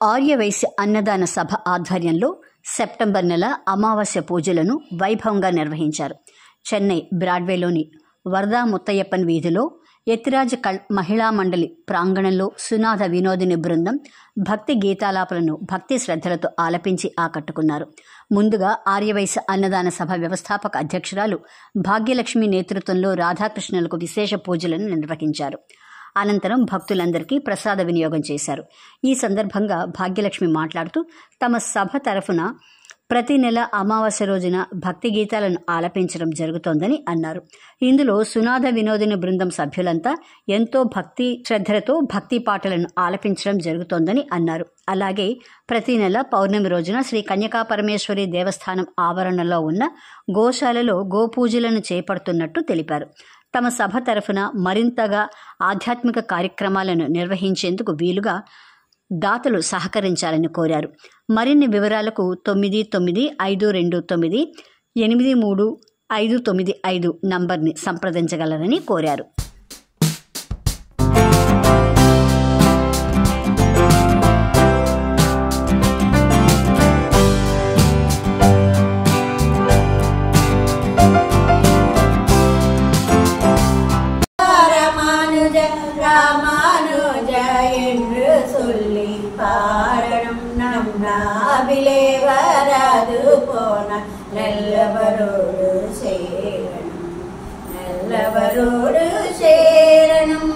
ఆర్యవైశ్య అన్నదాన సభ ఆధ్వర్యంలో సెప్టెంబర్ నెల అమావాస్య పూజలను వైభవంగా నిర్వహించారు. చెన్నై బ్రాడ్వేలోని వరదా ముత్తయ్యప్పన్ వీధిలో యతిరాజ్ మహిళా మండలి ప్రాంగణంలో సునాద వినోదిని బృందం భక్తి గీతాలాపలను భక్తి శ్రద్ధలతో ఆలపించి ఆకట్టుకున్నారు. ముందుగా ఆర్యవైశ్య అన్నదాన సభ వ్యవస్థాపక అధ్యక్షురాలు భాగ్యలక్ష్మి నేతృత్వంలో రాధాకృష్ణులకు విశేష పూజలను నిర్వహించారు. అనంతరం భక్తులందరికీ ప్రసాద వినియోగం చేశారు. ఈ సందర్భంగా భాగ్యలక్ష్మి మాట్లాడుతూ తమ సభ తరఫున ప్రతి నెల అమావాస్య రోజున భక్తి గీతాలను ఆలపించడం జరుగుతోందని అన్నారు. ఇందులో సునాద వినోదిని బృందం సభ్యులంతా ఎంతో భక్తి శ్రద్ధలతో భక్తి పాటలను ఆలపించడం జరుగుతోందని అన్నారు. అలాగే ప్రతి నెల పౌర్ణమి రోజున శ్రీ కన్యకా పరమేశ్వరి దేవస్థానం ఆవరణలో ఉన్న గోశాలలో గోపూజలను చేపడుతున్నట్టు తెలిపారు. తమ సభ తరఫున మరింతగా ఆధ్యాత్మిక కార్యక్రమాలను నిర్వహించేందుకు వీలుగా దాతలు సహకరించాలని కోరారు. మరిన్ని వివరాలకు 9952298395 నంబర్ని సంప్రదించగలరని కోరారు. నెల్లవరోడు శరణం